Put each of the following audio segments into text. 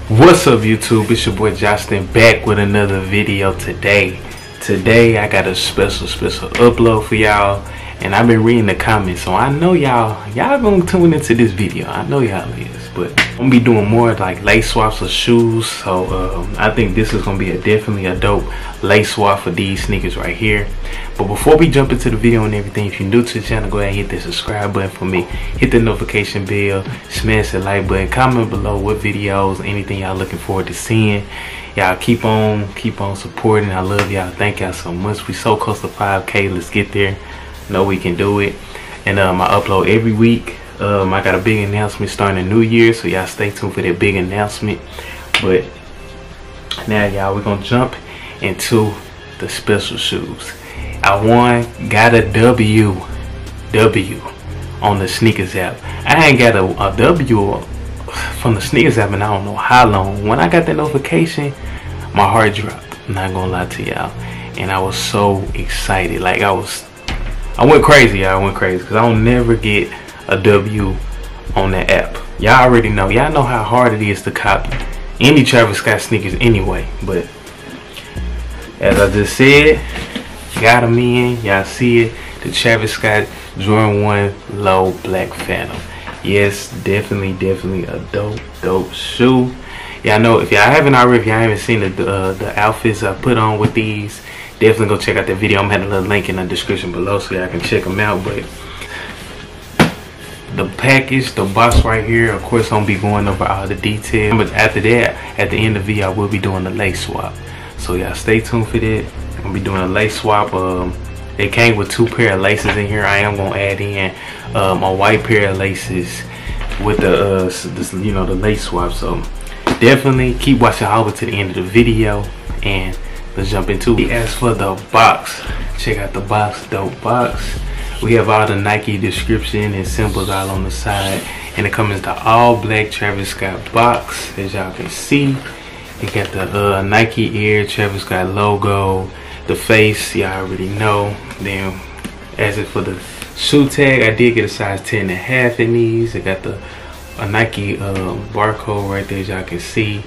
What's up, YouTube? It's your boy Justin back with another video today. Today I got a special upload for y'all, and I've been reading the comments, so I know y'all gonna tune into this video. I know y'all is, but I'm gonna be doing more like lace swaps of shoes. So I think this is gonna be definitely a dope lace swap for these sneakers right here. But before we jump into the video and everything, if you're new to the channel, go ahead and hit the subscribe button for me, hit the notification bell, smash the like button, comment below what videos, anything y'all looking forward to seeing. Y'all keep on supporting. I love y'all. Thank y'all so much. We so close to 5K. Let's get there. Know we can do it. And I upload every week. I got a big announcement starting the new year, so y'all stay tuned for that big announcement. But now, y'all, we're gonna jump into the special shoes. I got a W on the sneakers app. I ain't got a W from the sneakers app and I don't know how long. When I got that notification, my heart dropped. I'm not gonna lie to y'all, and I was so excited. Like I went crazy, y'all. I went crazy because I don't never get a W on that app. Y'all already know. Y'all know how hard it is to cop any Travis Scott sneakers anyway. But as I just said, got them in. Y'all see it. The Travis Scott Jordan 1 Low Black Phantom. Yes, definitely a dope shoe. Y'all know, if y'all haven't already, if y'all haven't seen the outfits I put on with these, definitely go check out that video. I'm having a little link in the description below so y'all can check them out. But the package, the box right here, of course I'm gonna be going over all the details. But after that, at the end of the video, I will be doing the lace swap. So y'all stay tuned for that. I'm gonna be doing a lace swap. It came with 2 pair of laces in here. I am gonna add in a white pair of laces with the you know, the lace swap. So definitely keep watching all the way to the end of the video, and let's jump into it. As for the box, check out the box. Dope box. We have all the Nike description and symbols all on the side, and it comes in the all black Travis Scott box. As y'all can see, it got the Nike Air Travis Scott logo, the face, y'all already know. Then as it for the shoe tag, I did get a size 10.5 in these. It got a Nike barcode right there, as y'all can see.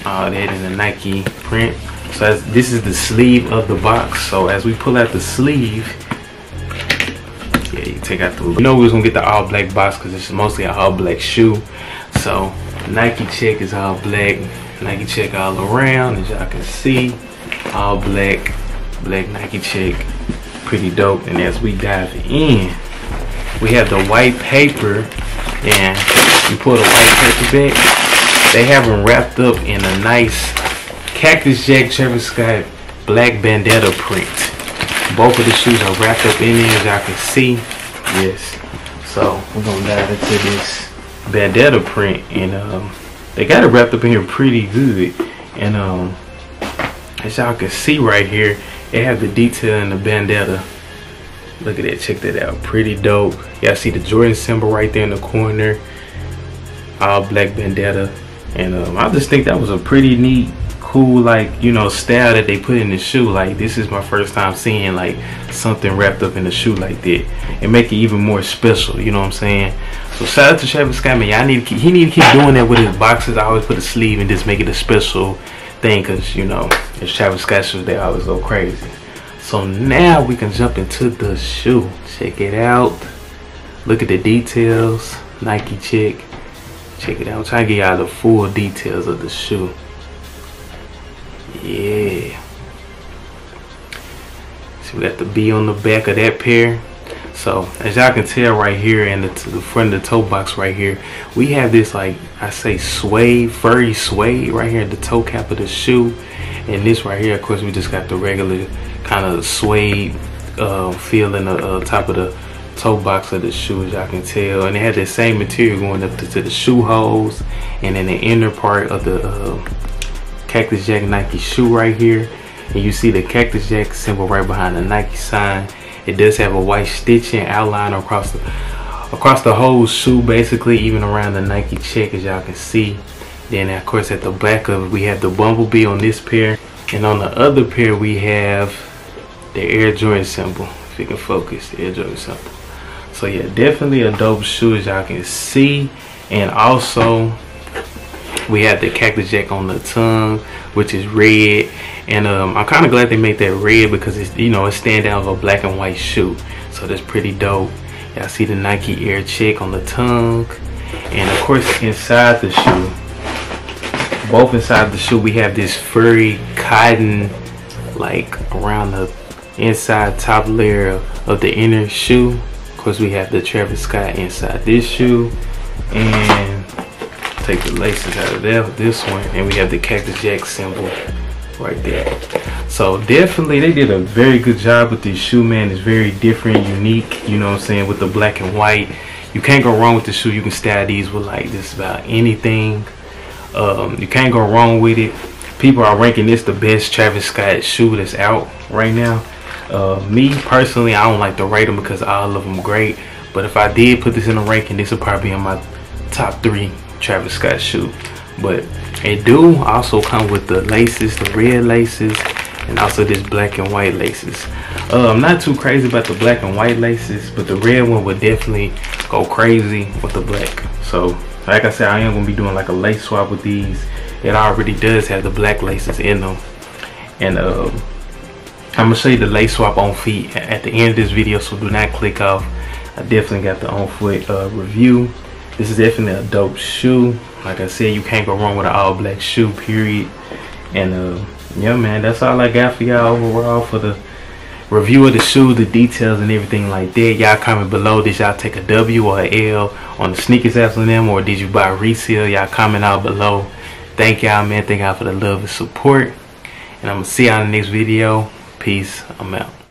All that in the Nike print. So this is the sleeve of the box. So as we pull out the sleeve, yeah, you take out the, you know, we was gonna get the all black box because it's mostly an all black shoe. So Nike check is all black, Nike check all around, as y'all can see. All black Nike check, pretty dope. And as we dive in, we have the white paper, and you pull the white paper back, they have them wrapped up in a nice Cactus Jack Travis Scott black bandana print. Both of the shoes are wrapped up in there, as y'all can see. Yes, so we're gonna dive into this bandana print, and they got it wrapped up in here pretty good. And as y'all can see right here, they have the detail in the bandana. Look at that, check that out, pretty dope. Y'all see the Jordan symbol right there in the corner, all black bandana. And I just think that was a pretty neat, cool, like, you know, style that they put in the shoe. Like, this is my first time seeing like something wrapped up in a shoe like that, and make it even more special, you know what I'm saying? So shout out to Travis Scott, man. Y'all need to he need to keep doing that with his boxes. I always put a sleeve and just make it a special thing, because, you know, it's Travis Scott shoes, they always go crazy. So now we can jump into the shoe. Check it out. Look at the details. Nike check. Check it out. I'm trying to get y'all the full details of the shoe. Yeah. So we got the B on the back of that pair. So as y'all can tell right here in the front of the toe box right here, we have this, like I say, suede, furry suede right here at the toe cap of the shoe. And this right here, of course, we just got the regular kind of suede feel in the top of the toe box of the shoe, as y'all can tell. And it had the same material going up to the shoe holes, and in the inner part of the Cactus Jack Nike shoe right here. And you see the Cactus Jack symbol right behind the Nike sign. It does have a white stitching outline across the whole shoe, basically, even around the Nike check, as y'all can see. Then of course at the back of it, we have the bumblebee on this pair, and on the other pair we have the Air Jordan symbol. If you can focus, the Air Jordan symbol. So yeah, definitely a dope shoe, as y'all can see. And also We have the Cactus Jack on the tongue, which is red, and I'm kind of glad they made that red because it's, you know, it's stand out of a black and white shoe, so that's pretty dope. Y'all see the Nike Air Check on the tongue, and of course inside the shoe, both inside the shoe, we have this furry cotton, like around the inside top layer of the inner shoe. Of course, we have the Travis Scott inside this shoe, and take the laces out of this one, and we have the Cactus Jack symbol right there. So definitely they did a very good job with this shoe, man. It's very different, unique, you know what I'm saying, with the black and white. You can't go wrong with the shoe. You can style these with like just about anything. You can't go wrong with it. People are ranking this the best Travis Scott shoe that's out right now. Me personally, I don't like to rate them because all of them great, but if I did put this in a ranking, this would probably be in my top 3 Travis Scott shoe. But it do also come with the laces, the red laces, and also this black and white laces. I'm not too crazy about the black and white laces, but the red one would definitely go crazy with the black. So like I said, I am gonna be doing like a lace swap with these. It already does have the black laces in them, and I'm gonna show you the lace swap on feet at the end of this video, so do not click off. I definitely got the on foot review. This is definitely a dope shoe. Like I said, you can't go wrong with an all black shoe, period. And yeah, man, that's all I got for y'all overall for the review of the shoe, the details and everything like that. Y'all comment below, did y'all take a W or a L on the sneakers after them, or did you buy resale? Y'all comment out below. Thank y'all, man. Thank y'all for the love and support, and I'm gonna see y'all in the next video. Peace. I'm out.